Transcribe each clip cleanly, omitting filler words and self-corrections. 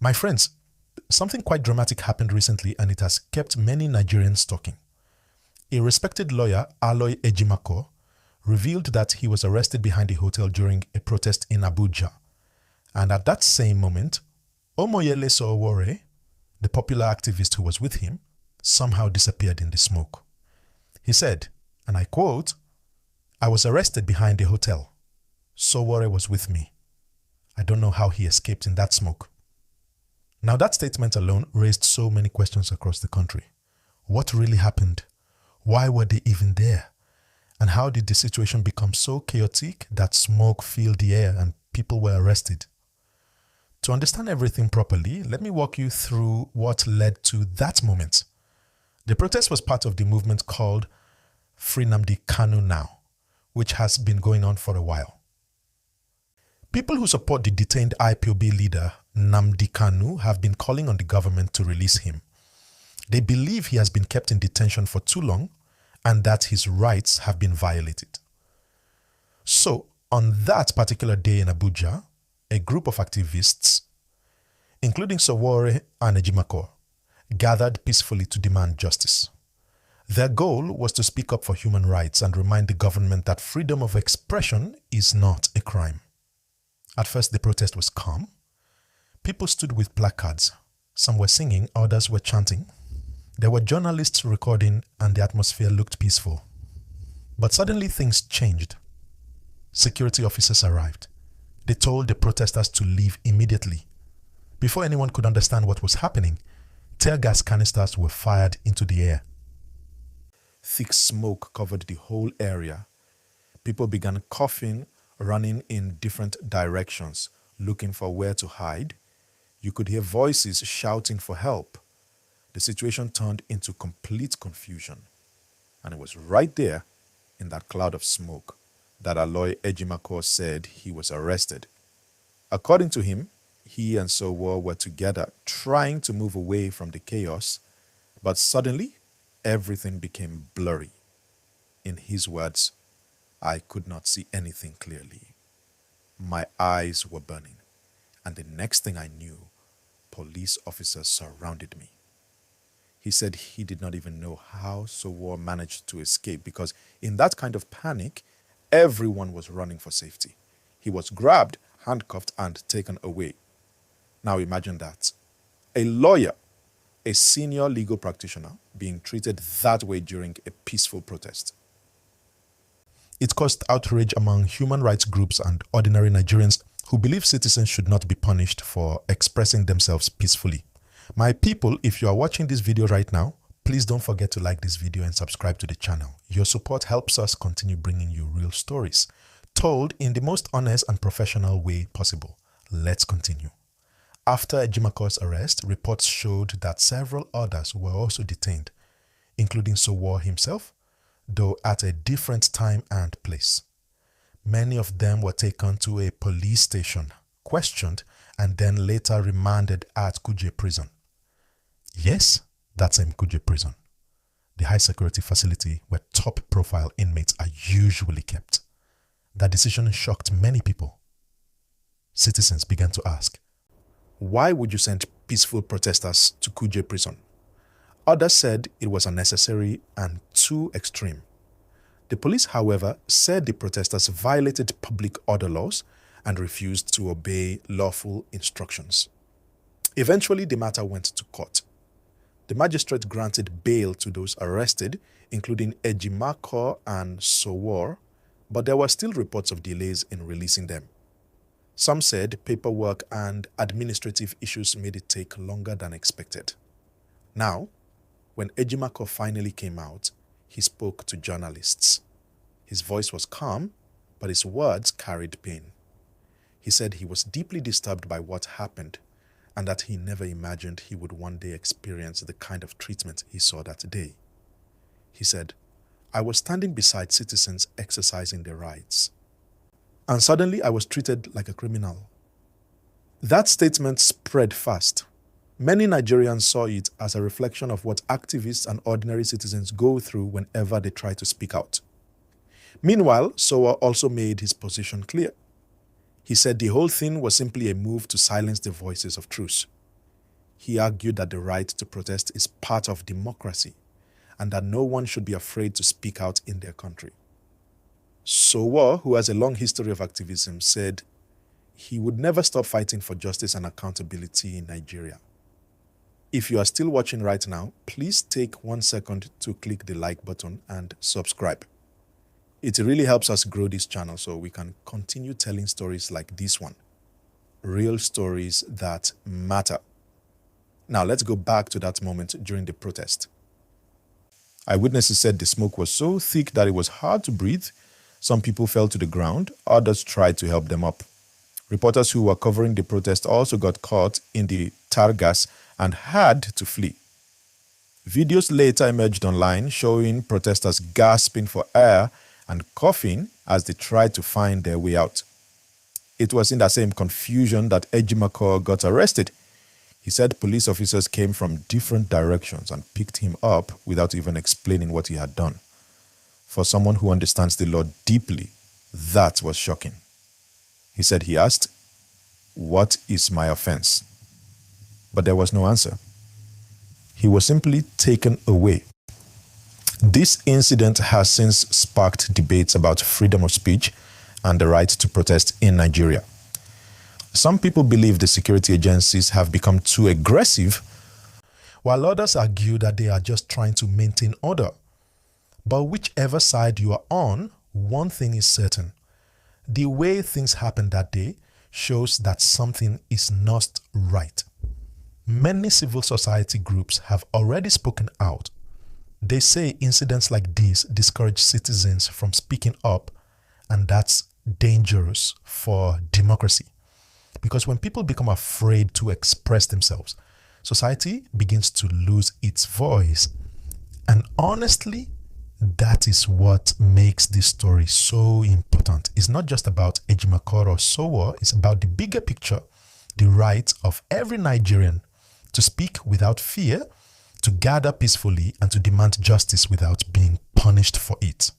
My friends, something quite dramatic happened recently and it has kept many Nigerians talking. A respected lawyer, Ejimakor, revealed that he was arrested behind a hotel during a protest in Abuja. And at that same moment, Omoyele Sowore, the popular activist who was with him, somehow disappeared in the smoke. He said, and I quote, "I was arrested behind a hotel. Sowore was with me. I don't know how he escaped in that smoke." Now that statement alone raised so many questions across the country. What really happened? Why were they even there? And how did the situation become so chaotic that smoke filled the air and people were arrested? To understand everything properly, let me walk you through what led to that moment. The protest was part of the movement called Free Nnamdi Kanu Now, which has been going on for a while. People who support the detained IPOB leader Nnamdi Kanu have been calling on the government to release him. They believe he has been kept in detention for too long and that his rights have been violated. So, on that particular day in Abuja, a group of activists, including Sowore and Ejimakor, gathered peacefully to demand justice. Their goal was to speak up for human rights and remind the government that freedom of expression is not a crime. At first, the protest was calm. People stood with placards. Some were singing, others were chanting. There were journalists recording, and the atmosphere looked peaceful. But suddenly things changed. Security officers arrived. They told the protesters to leave immediately. Before anyone could understand what was happening, tear gas canisters were fired into the air. Thick smoke covered the whole area. People began coughing, running in different directions, looking for where to hide. You could hear voices shouting for help. The situation turned into complete confusion. And it was right there, in that cloud of smoke, that Aloy Ejimakor said he was arrested. According to him, he and Sowore were together trying to move away from the chaos, but suddenly everything became blurry. In his words, "I could not see anything clearly. My eyes were burning, and the next thing I knew, police officers surrounded me." He said he did not even know how Sowore managed to escape because in that kind of panic, everyone was running for safety. He was grabbed, handcuffed, and taken away. Now imagine that. A lawyer, a senior legal practitioner, being treated that way during a peaceful protest. It caused outrage among human rights groups and ordinary Nigerians who believe citizens should not be punished for expressing themselves peacefully. My people, if you are watching this video right now, please don't forget to like this video and subscribe to the channel. Your support helps us continue bringing you real stories, told in the most honest and professional way possible. Let's continue. After Ejimakor's arrest, reports showed that several others were also detained, including Sowore himself, though at a different time and place. Many of them were taken to a police station, questioned, and then later remanded at Kuje Prison. Yes, that's Kuje Prison, the high security facility where top profile inmates are usually kept. That decision shocked many people. Citizens began to ask, why would you send peaceful protesters to Kuje Prison? Others said it was unnecessary and too extreme. The police, however, said the protesters violated public order laws and refused to obey lawful instructions. Eventually, the matter went to court. The magistrate granted bail to those arrested, including Ejimakor and Sowore, but there were still reports of delays in releasing them. Some said paperwork and administrative issues made it take longer than expected. Now, when Ejimakor finally came out, he spoke to journalists. His voice was calm, but his words carried pain. He said he was deeply disturbed by what happened and that he never imagined he would one day experience the kind of treatment he saw that day. He said, "I was standing beside citizens exercising their rights, and suddenly I was treated like a criminal." That statement spread fast. Many Nigerians saw it as a reflection of what activists and ordinary citizens go through whenever they try to speak out. Meanwhile, Sowore also made his position clear. He said the whole thing was simply a move to silence the voices of truth. He argued that the right to protest is part of democracy and that no one should be afraid to speak out in their country. Sowore, who has a long history of activism, said he would never stop fighting for justice and accountability in Nigeria. If you are still watching right now, please take 1 second to click the like button and subscribe. It really helps us grow this channel so we can continue telling stories like this one. Real stories that matter. Now let's go back to that moment during the protest. Eyewitnesses said the smoke was so thick that it was hard to breathe. Some people fell to the ground, others tried to help them up. Reporters who were covering the protest also got caught in the tar gas and had to flee. Videos later emerged online showing protesters gasping for air and coughing as they tried to find their way out. It was in that same confusion that Ejimakor got arrested. He said police officers came from different directions and picked him up without even explaining what he had done. For someone who understands the law deeply, that was shocking. He said he asked, "What is my offense?" But there was no answer. He was simply taken away. This incident has since sparked debates about freedom of speech and the right to protest in Nigeria. Some people believe the security agencies have become too aggressive, while others argue that they are just trying to maintain order. But whichever side you are on, one thing is certain. The way things happened that day shows that something is not right. Many civil society groups have already spoken out. They say incidents like these discourage citizens from speaking up, and that's dangerous for democracy. Because when people become afraid to express themselves, society begins to lose its voice. And honestly, that is what makes this story so important. It's not just about Ejimakor or Sowore, it's about the bigger picture, the right of every Nigerian to speak without fear, to gather peacefully, and to demand justice without being punished for it.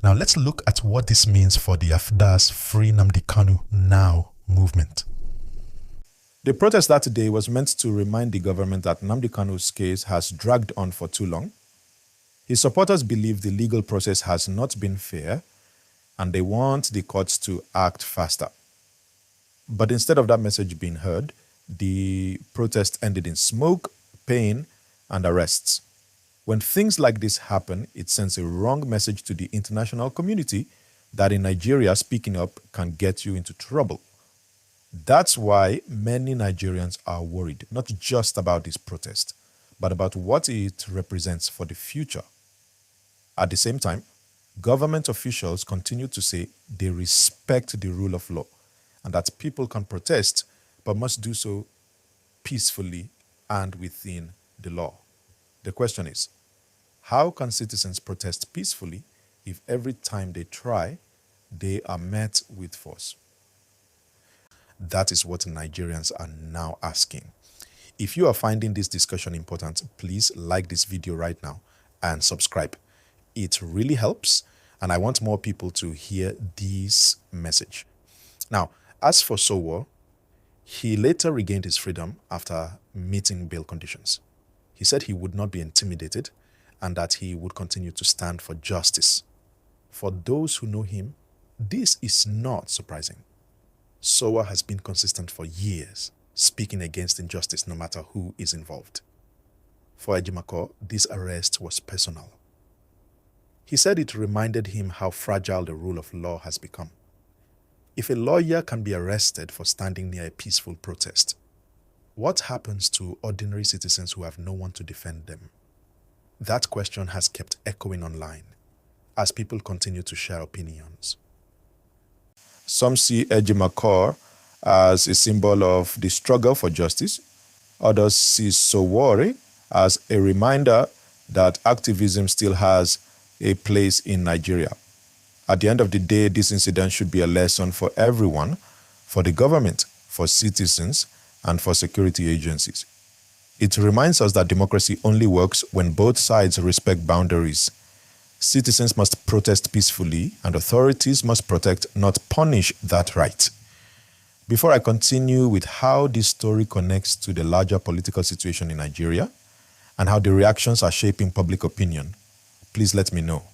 Now let's look at what this means for the AFDA's Free Nnamdi Kanu Now movement. The protest that day was meant to remind the government that Nnamdi Kanu's case has dragged on for too long. His supporters believe the legal process has not been fair, and they want the courts to act faster. But instead of that message being heard, the protest ended in smoke, pain, and arrests. When things like this happen, it sends a wrong message to the international community that in Nigeria, speaking up can get you into trouble. That's why many Nigerians are worried, not just about this protest, but about what it represents for the future. At the same time, government officials continue to say they respect the rule of law and that people can protest, but must do so peacefully and within the law. The question is, how can citizens protest peacefully if every time they try, they are met with force? That is what Nigerians are now asking. If you are finding this discussion important, please like this video right now and subscribe. It really helps, and I want more people to hear this message. Now, as for Sowore, he later regained his freedom after meeting bail conditions. He said he would not be intimidated and that he would continue to stand for justice. For those who know him, this is not surprising. Sowore has been consistent for years, speaking against injustice no matter who is involved. For Ejimakor, this arrest was personal. He said it reminded him how fragile the rule of law has become. If a lawyer can be arrested for standing near a peaceful protest, what happens to ordinary citizens who have no one to defend them? That question has kept echoing online as people continue to share opinions. Some see Ejimakor as a symbol of the struggle for justice. Others see Sowore as a reminder that activism still has a place in Nigeria. At the end of the day, this incident should be a lesson for everyone, for the government, for citizens, and for security agencies. It reminds us that democracy only works when both sides respect boundaries. Citizens must protest peacefully, and authorities must protect, not punish, that right. Before I continue with how this story connects to the larger political situation in Nigeria and how the reactions are shaping public opinion, please let me know,